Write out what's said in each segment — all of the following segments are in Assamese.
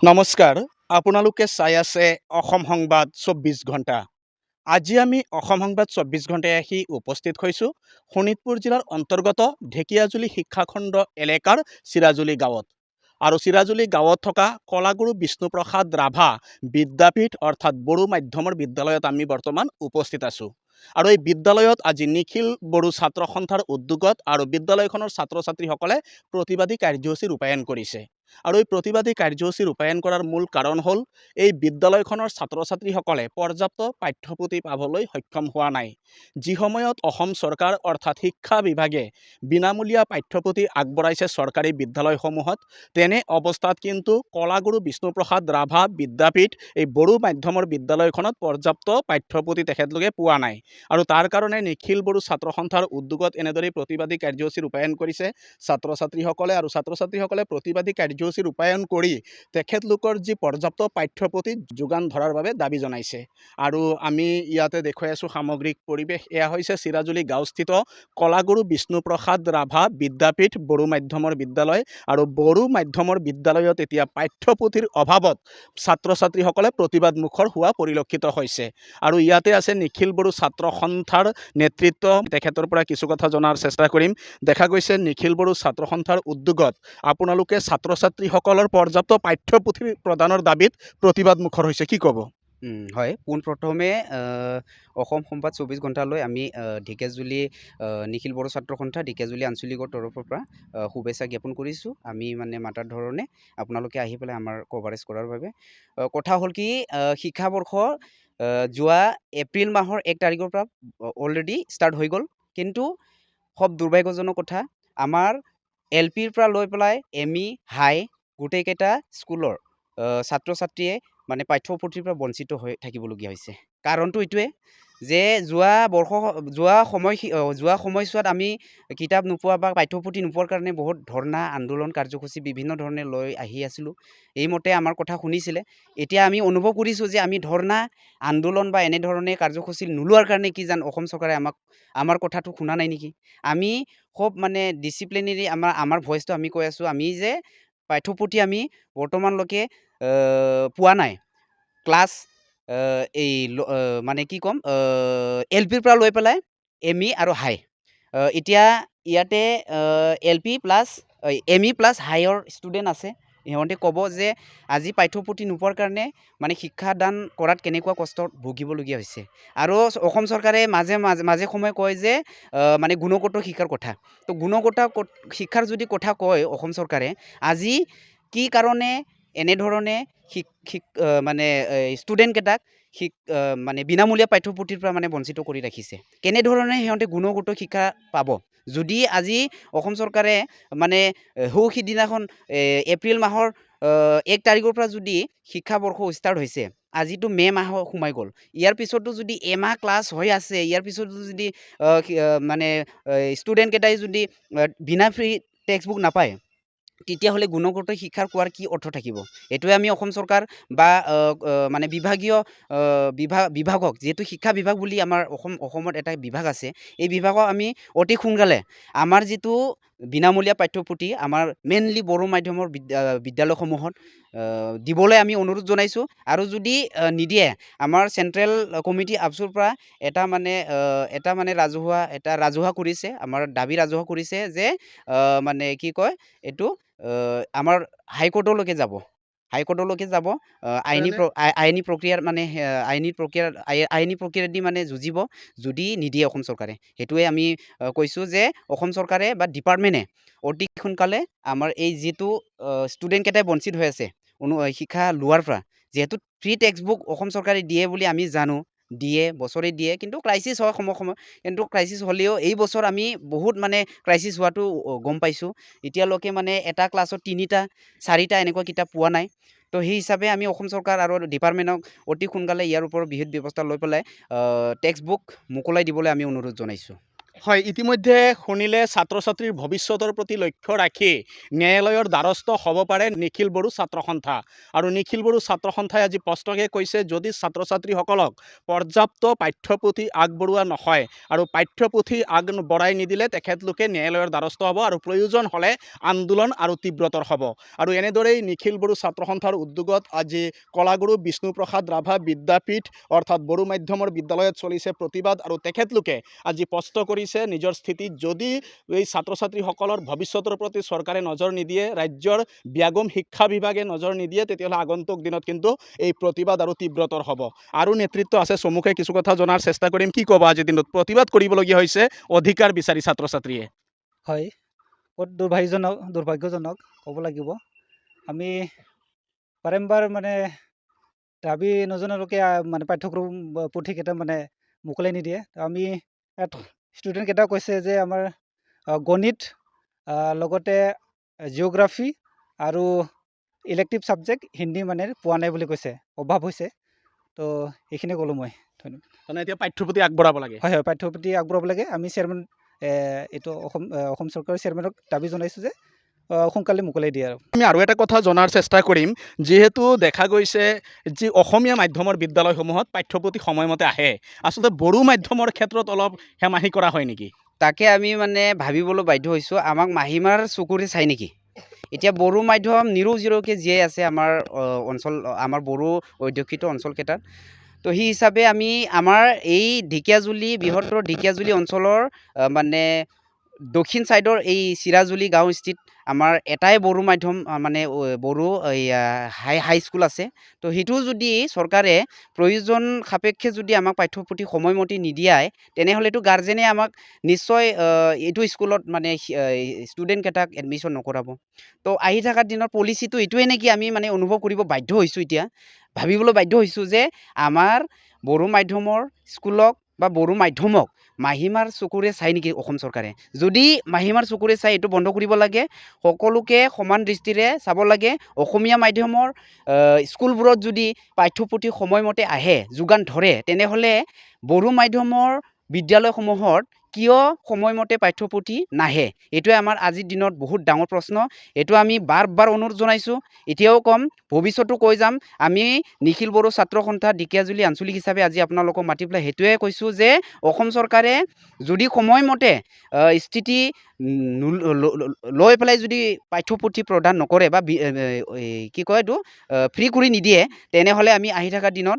নমস্কাৰ, আপোনালোকে চাই আছে অসম সংবাদ ২৪ ঘণ্টা। আজি আমি অসম সংবাদ ২৪ ঘণ্টাই আহি উপস্থিত হৈছোঁ শোণিতপুৰ জিলাৰ অন্তৰ্গত ঢেকীয়াজুলি শিক্ষাখণ্ড এলেকাৰ চিৰাজুলি গাঁৱত। আৰু চিৰাজুলি গাঁৱত থকা কলাগুৰু বিষ্ণুপ্ৰসাদ ৰাভা বিদ্যাপীঠ অৰ্থাৎ বড়ো মাধ্যমৰ বিদ্যালয়ত আমি বৰ্তমান উপস্থিত আছোঁ। আৰু এই বিদ্যালয়ত আজি নিখিল বড়ো ছাত্ৰ সন্থাৰ উদ্যোগত আৰু বিদ্যালয়খনৰ ছাত্ৰ ছাত্ৰীসকলে প্ৰতিবাদী কাৰ্যসূচী ৰূপায়ণ কৰিছে। আৰু এই প্ৰতিবাদী কাৰ্যসূচী ৰূপায়ণ কৰাৰ মূল কাৰণ হ'ল এই বিদ্যালয়খনৰ ছাত্ৰ ছাত্ৰীসকলে পৰ্যাপ্ত পাঠ্যপুথি পাবলৈ সক্ষম হোৱা নাই। যি সময়ত অসম চৰকাৰ অৰ্থাৎ শিক্ষা বিভাগে বিনামূলীয়া পাঠ্যপুথি আগবঢ়াইছে চৰকাৰী বিদ্যালয়সমূহত, তেনে অৱস্থাত কিন্তু কলাগুৰু বিষ্ণুপ্ৰসাদ ৰাভা বিদ্যাপীঠ এই বড়ো মাধ্যমৰ বিদ্যালয়খনত পৰ্যাপ্ত পাঠ্যপুথি তেখেতলোকে পোৱা নাই। আৰু তাৰ কাৰণে নিখিল বড়ো ছাত্ৰ সন্থাৰ উদ্যোগত এনেদৰে প্ৰতিবাদী কাৰ্যসূচী ৰূপায়ণ কৰিছে ছাত্ৰ ছাত্ৰীসকলে। আৰু ছাত্ৰ ছাত্ৰীসকলে প্ৰতিবাদী কাৰ্যসূচী ৰূপায়ণ কৰি তেখেতলোকৰ যি পৰ্যাপ্ত পাঠ্যপুথি যোগান ধৰাৰ বাবে দাবী জনাইছে। আৰু আমি ইয়াতে দেখুৱাই আছোঁ সামগ্ৰিক পৰিৱেশ। এয়া হৈছে চিৰাজুলি গাঁওস্থিত কলাগুৰু বিষ্ণুপ্ৰসাদ ৰাভা বিদ্যাপীঠ বড়ো মাধ্যমৰ বিদ্যালয়। আৰু বড়ো মাধ্যমৰ বিদ্যালয়ত এতিয়া পাঠ্যপুথিৰ অভাৱত ছাত্ৰ ছাত্ৰীসকলে প্ৰতিবাদ মুখৰ হোৱা পৰিলক্ষিত হৈছে। আৰু ইয়াতে আছে নিখিল বড়ো ছাত্ৰ সন্থাৰ নেতৃত্ব, তেখেতৰ পৰা কিছু কথা জনাৰ চেষ্টা কৰিম। দেখা গৈছে নিখিল বড়ো ছাত্ৰ সন্থাৰ উদ্যোগত আপোনালোকে ছাত্ৰ ছাত্ৰীসকলৰ পৰ্যাপ্ত পাঠ্যপুথি প্ৰদানৰ দাবীত প্ৰতিবাদ মুখৰ হৈছে, কি ক'ব? হয়, পোনপ্ৰথমে অসম সংবাদ ২৪ ঘণ্টালৈ আমি ঢেকীয়াজুলি নিখিল বড়ো ছাত্ৰ সন্থা ঢেকীয়াজুলি আঞ্চলিকৰ তৰফৰ পৰা শুভেচ্ছা জ্ঞাপন কৰিছোঁ। আমি মানে মাতাৰ ধৰণে আপোনালোকে আহি পেলাই আমাৰ কভাৰেজ কৰাৰ বাবে। কথা হ'ল কি, শিক্ষাবৰ্ষ যোৱা এপ্ৰিল মাহৰ ১ তাৰিখৰ পৰা অলৰেডি ষ্টাৰ্ট হৈ গ'ল। কিন্তু খুব দুৰ্ভাগ্যজনক কথা, আমাৰ LPৰ পৰা লৈ পেলাই ME, হাই গোটেইকেইটা স্কুলৰ ছাত্ৰ ছাত্ৰীয়ে মানে পাঠ্যপুথিৰ পৰা বঞ্চিত হৈ থাকিবলগীয়া হৈছে। কাৰণটো এইটোৱে যে যোৱা সময়ছোৱাত আমি কিতাপ নোপোৱা বা পাঠ্যপুথি নোপোৱাৰ কাৰণে বহুত ধৰ্ণা আন্দোলন কাৰ্যসূচী বিভিন্ন ধৰণে লৈ আহি আছিলোঁ। এইমতে আমাৰ কথা শুনিছিলে। এতিয়া আমি অনুভৱ কৰিছোঁ যে আমি ধৰ্ণা আন্দোলন বা এনেধৰণে কাৰ্যসূচী নোলোৱাৰ কাৰণে কি অসম চৰকাৰে আমাৰ কথাটো শুনা নাই নেকি। আমি খুব মানে ডিচিপ্লিনেৰী আমাৰ ভইচটো আমি কৈ আছোঁ, আমি যে পাঠ্যপুথি আমি বৰ্তমানলৈকে পোৱা নাই। ক্লাছ মানে কি ক'ম, LPৰ পৰা লৈ পেলাই ME আৰু হাই। এতিয়া ইয়াতে LP plus ME plus হাইৰ student আছে। সিহঁতে ক'ব যে আজি পাঠ্যপুথি নোপোৱাৰ কাৰণে মানে শিক্ষাদান কৰাত কেনেকুৱা কষ্ট ভুগিবলগীয়া হৈছে। আৰু অসম চৰকাৰে মাজে সময়ে কয় যে মানে গুণগত শিক্ষাৰ কথা। তো গুণগত শিক্ষাৰ যদি কথা কয় অসম চৰকাৰে, আজি কি কাৰণে এনেধৰণে মানে ষ্টুডেণ্টকেইটাক মানে বিনামূলীয়া পাঠ্যপুথিৰ পৰা মানে বঞ্চিত কৰি ৰাখিছে। কেনেধৰণে সিহঁতে গুণগত শিক্ষা পাব যদি আজি অসম চৰকাৰে মানে সিদিনাখন এপ্ৰিল মাহৰ ১ তাৰিখৰ পৰা যদি শিক্ষাবৰ্ষ ষ্টাৰ্ট হৈছে, আজিতো মে' মাহ সোমাই গ'ল। ইয়াৰ পিছতো যদি এমাহ ক্লাছ হৈ আছে, ইয়াৰ পিছতো যদি মানে ষ্টুডেণ্টকেইটাই যদি বিনা ফ্ৰী টেক্সট বুক নাপায়, তেতিয়াহ'লে গুণগত শিক্ষাৰ কোৱাৰ কি অৰ্থ থাকিব। এইটোৱে আমি অসম চৰকাৰ বা মানে বিভাগক, যিহেতু শিক্ষা বিভাগ বুলি আমাৰ অসমত এটা বিভাগ আছে, এই বিভাগক আমি অতি সোনকালে আমাৰ যিটো বিনামূলীয়া পাঠ্যপুথি আমাৰ মেইনলি বড়ো মাধ্যমৰ বিদ্যালয়সমূহত দিবলৈ আমি অনুৰোধ জনাইছোঁ। আৰু যদি নিদিয়ে, আমাৰ চেণ্ট্ৰেল কমিটি আপচুৰ পৰা এটা মানে ৰাজহুৱা কৰিছে, আমাৰ দাবী ৰাজহুৱা কৰিছে যে মানে কি কয় এইটো, আমাৰ হাইকোৰ্টলৈকে যাব। আইনী প্ৰক্ৰিয়াদি মানে যুঁজিব যদি নিদিয়ে অসম চৰকাৰে। সেইটোৱে আমি কৈছোঁ যে অসম চৰকাৰে বা ডিপাৰ্টমেণ্টে অতি সোনকালে আমাৰ এই যিটো ষ্টুডেণ্টকেইটাই বঞ্চিত হৈ আছে শিক্ষা লোৱাৰ পৰা, যিহেতু ফ্ৰী টেক্সট বুক অসম চৰকাৰে দিয়ে বুলি আমি জানো, বছৰে দিয়ে, কিন্তু ক্ৰাইচিছ হয় সময়। কিন্তু ক্ৰাইচিছ হ'লেও এই বছৰ আমি বহুত মানে ক্ৰাইচিছ হোৱাটো গম পাইছোঁ। এতিয়ালৈকে মানে এটা ক্লাছত 3টা 4টা এনেকুৱা কিতাপ পোৱা নাই। তো সেই হিচাপে আমি অসম চৰকাৰ আৰু ডিপাৰ্টমেণ্টক অতি সোনকালে ইয়াৰ ওপৰত বিহিত ব্যৱস্থা লৈ পেলাই টেক্সট বুক মোকলাই দিবলৈ আমি অনুৰোধ জনাইছোঁ। হয়, ইতিমধ্যে শুনিলে ছাত্ৰ ছাত্ৰীৰ ভৱিষ্যতৰ প্ৰতি লক্ষ্য ৰাখি ন্যায়ালয়ৰ দ্বাৰস্থ হ'ব পাৰে নিখিল বড়ো ছাত্ৰ সন্থা। আৰু নিখিল বড়ো ছাত্ৰ সন্থাই আজি স্পষ্টকৈ কৈছে, যদি ছাত্ৰ ছাত্ৰীসকলক পৰ্যাপ্ত পাঠ্যপুথি আগবঢ়োৱা নহয় আৰু পাঠ্যপুথি আগবঢ়াই নিদিলে তেখেতলোকে ন্যায়ালয়ৰ দ্বাৰস্থ হ'ব আৰু প্ৰয়োজন হ'লে আন্দোলন আৰু তীব্ৰতৰ হ'ব। আৰু এনেদৰেই নিখিল বড়ো ছাত্ৰ সন্থাৰ উদ্যোগত আজি কলাগুৰু বিষ্ণুপ্ৰসাদ ৰাভা বিদ্যাপীঠ অৰ্থাৎ বড়ো মাধ্যমৰ বিদ্যালয়ত চলিছে প্ৰতিবাদ। আৰু তেখেতলোকে আজি স্পষ্ট কৰিছে নিজৰ স্থিতি, যদি এই ছাত্ৰ ছাত্ৰীসকলৰ ভৱিষ্যতৰ প্ৰতি চৰকাৰে নজৰ নিদিয়ে, ৰাজ্যৰ ব্যাগম শিক্ষা বিভাগে নজৰ নিদিয়ে, তেতিয়াহ'লে আগন্তুক দিনত কিন্তু এই প্ৰতিবাদ আৰু তীব্ৰতৰ হ'ব। আৰু নেতৃত্ব আছে, চমুকে কিছু কথা জনাৰ চেষ্টা কৰিম। কি ক'ব, আজিৰ দিনত প্ৰতিবাদ কৰিবলগীয়া হৈছে অধিকাৰ বিচাৰি ছাত্ৰ ছাত্ৰীয়ে? হয়, বহুত দুৰ্ভাগ্যজনক ক'ব লাগিব। আমি বাৰম্বাৰ মানে দাবী নজনালৈকে মানে পাঠ্যক্ৰম পুথিকেইটা মানে মোকলাই নিদিয়ে। আমি ইয়াত ষ্টুডেণ্টকেইটাও কৈছে যে আমাৰ গণিত লগতে জিঅ'গ্ৰাফী আৰু ইলেক্টিভ ছাবজেক্ট হিন্দী মানে পোৱা নাই বুলি কৈছে, অভাৱ হৈছে। তো এইখিনি ক'লোঁ মই। ধন্যবাদ। মানে এতিয়া পাঠ্যপুথি আগবঢ়াব লাগে। হয়, পাঠ্যপুথি আগবঢ়াব লাগে। আমি চেয়াৰমেন এইটো অসম চৰকাৰৰ চেয়াৰমেনক দাবী জনাইছোঁ যে সোনকালে মোকলাই দিয়ে আৰু। আমি আৰু এটা কথা জনাৰ চেষ্টা কৰিম, যিহেতু দেখা গৈছে যি অসমীয়া মাধ্যমৰ বিদ্যালয়সমূহত পাঠ্যপুথি সময়মতে আহে, আচলতে বড়ো মাধ্যমৰ ক্ষেত্ৰত অলপ হেমাহি কৰা হয় নেকি? তাকে আমি মানে ভাবিবলৈ বাধ্য হৈছোঁ, আমাক মাহিমাৰ চকুৰে চাই নেকি? এতিয়া বড়ো মাধ্যম নিৰজিৰকে জীয়াই আছে আমাৰ অঞ্চল, আমাৰ বড়ো অধ্যুষিত অঞ্চলকেইটাত। তো সেই হিচাপে আমি আমাৰ এই ঢেকীয়াজুলি বৃহত্তৰ ঢেকীয়াজুলি অঞ্চলৰ মানে দক্ষিণ ছাইডৰ এই চিৰাজুলি গাঁওস্থিত আমাৰ এটাই বড়ো মাধ্যম মানে বড়ো হাইস্কুল আছে। তো সেইটো যদি চৰকাৰে প্ৰয়োজন সাপেক্ষে যদি আমাক পাঠ্যপুথি সময়মতে নিদিয়ায়, তেনেহ'লেতো গাৰ্জেনে আমাক নিশ্চয় এইটো স্কুলত মানে ষ্টুডেণ্টকেইটাক এডমিশ্যন নকৰাব। তো আহি থকা দিনৰ পলিচিটো এইটোৱে নেকি, আমি মানে অনুভৱ কৰিব বাধ্য হৈছোঁ। এতিয়া ভাবিবলৈ বাধ্য হৈছোঁ যে আমাৰ বড়ো মাধ্যমৰ স্কুলক বা বড়ো মাধ্যমক মাহিমাৰ চকুৰে চাই নেকি অসম চৰকাৰে? যদি মাহিমাৰ চকুৰে চাই, এইটো বন্ধ কৰিব লাগে। সকলোকে সমান দৃষ্টিৰে চাব লাগে। অসমীয়া মাধ্যমৰ স্কুলবোৰত যদি পাঠ্যপুথি সময়মতে আহে, যোগান ধৰে, তেনেহ'লে বড়ো মাধ্যমৰ বিদ্যালয়সমূহত কিয় সময়মতে পাঠ্যপুথি নাহে? এইটোৱে আমাৰ আজিৰ দিনত বহুত ডাঙৰ প্ৰশ্ন। এইটো আমি বাৰ বাৰ অনুৰোধ জনাইছোঁ, এতিয়াও ক'ম, ভৱিষ্যতো কৈ যাম। আমি নিখিল বড়ো ছাত্ৰ সন্থা ঢেকীয়াজুলি আঞ্চলিক হিচাপে আজি আপোনালোকক মাতি পেলাই সেইটোৱে কৈছোঁ যে অসম চৰকাৰে যদি সময়মতে স্থিতি লৈ পেলাই যদি পাঠ্যপুথি প্ৰদান নকৰে বা কি কয় এইটো ফ্ৰী কৰি নিদিয়ে, তেনেহ'লে আমি আহি থকা দিনত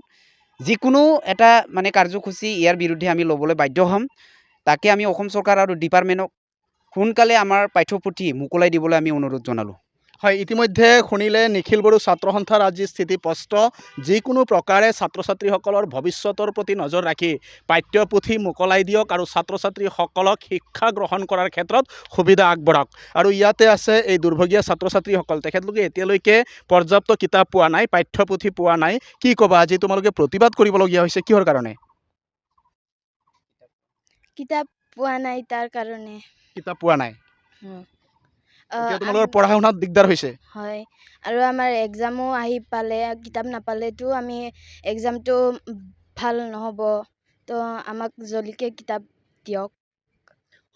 যিকোনো এটা মানে কাৰ্যসূচী ইয়াৰ বিৰুদ্ধে আমি ল'বলৈ বাধ্য হ'ম। তাকে আমি অসম চৰকাৰ আৰু ডিপাৰ্টমেণ্টক সোনকালে আমাৰ পাঠ্যপুথি মোকলাই দিবলৈ আমি অনুৰোধ জনালোঁ। হয়, ইতিমধ্যে শুনিলে নিখিল বড়ো ছাত্ৰ সন্থাৰ আজি স্থিতি স্পষ্ট। যিকোনো প্ৰকাৰে ছাত্ৰ ছাত্ৰীসকলৰ ভৱিষ্যতৰ প্ৰতি নজৰ ৰাখি পাঠ্যপুথি মোকলাই দিয়ক আৰু ছাত্ৰ ছাত্ৰীসকলক শিক্ষা গ্ৰহণ কৰাৰ ক্ষেত্ৰত সুবিধা আগবঢ়াওক। আৰু ইয়াতে আছে এই দুৰ্ভগীয়া ছাত্ৰ ছাত্ৰীসকল, তেখেতলোকে এতিয়ালৈকে পৰ্যাপ্ত কিতাপ পোৱা নাই, পাঠ্যপুথি পোৱা নাই। কি ক'বা, আজি তোমালোকে প্ৰতিবাদ কৰিবলগীয়া হৈছে, কিহৰ কাৰণে? কিতাপ পোৱা নাই, তাৰ কাৰণে। কিতাপ পোৱা নাই, হুম। এতিয়া তোমালোকৰ পঢ়া শুনাত দিগদাৰ হৈছে। হয়, আৰু আমাৰ এক্সামো আহি পালে, কিতাপ নাপালেতো আমি এক্সামটো ভাল নহ'ব। তো আমাক জলদিকে কিতাপ দিয়ক।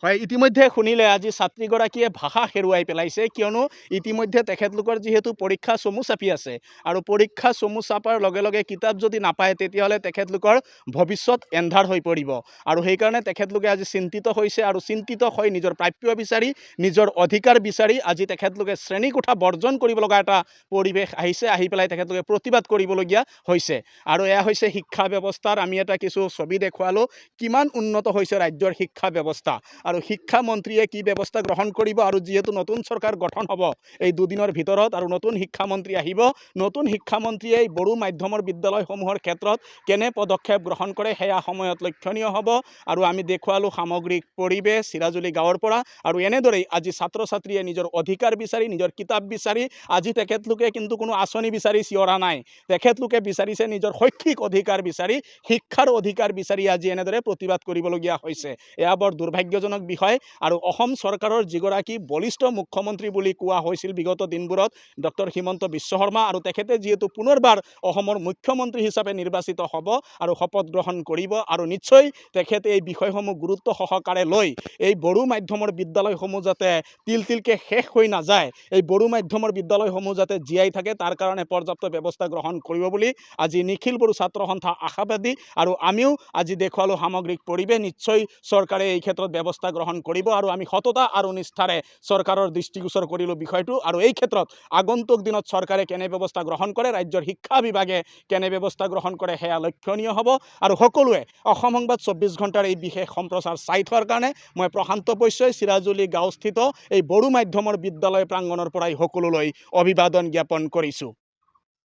হয়, ইতিমধ্যে শুনিলে আজি ছাত্ৰীগৰাকীয়ে ভাষা হেৰুৱাই পেলাইছে, কিয়নো ইতিমধ্যে তেখেতলোকৰ যিহেতু পৰীক্ষা চমু চাপি আছে আৰু পৰীক্ষা চমু চাপাৰ লগে লগে কিতাপ যদি নাপায়, তেতিয়াহ'লে তেখেতলোকৰ ভৱিষ্যত এন্ধাৰ হৈ পৰিব। আৰু সেইকাৰণে তেখেতলোকে আজি চিন্তিত হৈছে আৰু চিন্তিত হৈ নিজৰ প্ৰাপ্য বিচাৰি, নিজৰ অধিকাৰ বিচাৰি আজি তেখেতলোকে শ্ৰেণীকোঠা বৰ্জন কৰিব লগা এটা পৰিৱেশ আহিছে। আহি পেলাই তেখেতলোকে প্ৰতিবাদ কৰিবলগীয়া হৈছে। আৰু এয়া হৈছে শিক্ষা ব্যৱস্থাৰ আমি এটা কিছু ছবি দেখুৱালোঁ, কিমান উন্নত হৈছে ৰাজ্যৰ শিক্ষা ব্যৱস্থা আৰু শিক্ষামন্ত্ৰীয়ে কি ব্যৱস্থা গ্ৰহণ কৰিব। আৰু যিহেতু নতুন চৰকাৰ গঠন হ'ব এই দুদিনৰ ভিতৰত আৰু নতুন শিক্ষামন্ত্ৰী আহিব, নতুন শিক্ষামন্ত্ৰীয়ে এই বড়ো মাধ্যমৰ বিদ্যালয়সমূহৰ ক্ষেত্ৰত কেনে পদক্ষেপ গ্ৰহণ কৰে সেয়া সময়ত লক্ষণীয় হ'ব। আৰু আমি দেখুৱালোঁ সামগ্ৰিক পৰিৱেশ চিৰাজুলি গাঁৱৰ পৰা। আৰু এনেদৰেই আজি ছাত্ৰ ছাত্ৰীয়ে নিজৰ অধিকাৰ বিচাৰি, নিজৰ কিতাপ বিচাৰি, আজি তেখেতলোকে কিন্তু কোনো আঁচনি বিচাৰি চিঞৰা নাই, তেখেতলোকে বিচাৰিছে নিজৰ শৈক্ষিক অধিকাৰ বিচাৰি, শিক্ষাৰ অধিকাৰ বিচাৰি আজি এনেদৰে প্ৰতিবাদ কৰিবলগীয়া হৈছে। এয়া বৰ দুৰ্ভাগ্যজনক চিন্তাজনক বিষয় আৰু অসম চৰকাৰৰ যিগৰাকী বলিষ্ঠ মুখ্যমন্ত্ৰী বুলি কোৱা হৈছিল বিগত দিনবোৰত ডক্টৰ হিমন্ত বিশ্ব শৰ্মা আৰু তেখেতে যিহেতু পুনৰবাৰ অসমৰ মুখ্যমন্ত্ৰী হিচাপে নিৰ্বাচিত হ'ব আৰু শপত গ্ৰহণ কৰিব আৰু নিশ্চয় তেখেতে এই বিষয়সমূহ গুৰুত্ব সহকাৰে লৈ এই বড়ো মাধ্যমৰ বিদ্যালয়সমূহ যাতে তিলকে শেষ হৈ নাযায়, এই বড়ো মাধ্যমৰ বিদ্যালয়সমূহ যাতে জীয়াই থাকে তাৰ কাৰণে পৰ্যাপ্ত ব্যৱস্থা গ্ৰহণ কৰিব বুলি আজি নিখিল বড়ো ছাত্ৰ সন্থা আশাবাদী আৰু আমিও আজি দেখুৱালো সামগ্ৰিক পৰিৱেশ নিশ্চয় চৰকাৰে এই ক্ষেত্ৰত ব্যৱস্থা গ্ৰহণ কৰিব আৰু আমি সততা আৰু নিষ্ঠাৰে চৰকাৰৰ দৃষ্টিগোচৰ কৰিলো বিষয়টো আৰু এই ক্ষেত্ৰত আগন্তুক দিনত চৰকাৰে কেনে ব্যৱস্থা গ্ৰহণ কৰে, ৰাজ্যৰ শিক্ষা বিভাগে কেনে ব্যৱস্থা গ্ৰহণ কৰে সেয়া লক্ষণীয় হ'ব আৰু সকলোৱে অসম সংবাদ 24 ঘণ্টাৰ এই বিশেষ সম্প্ৰচাৰ চাই থোৱাৰ কাৰণে মই প্ৰশান্ত বৈশ্যই চিৰাজুলি গাঁওস্থিত এই বড়ো মাধ্যমৰ বিদ্যালয় প্ৰাংগণৰ পৰাই সকলোলৈ অভিবাদন জ্ঞাপন কৰিছোঁ।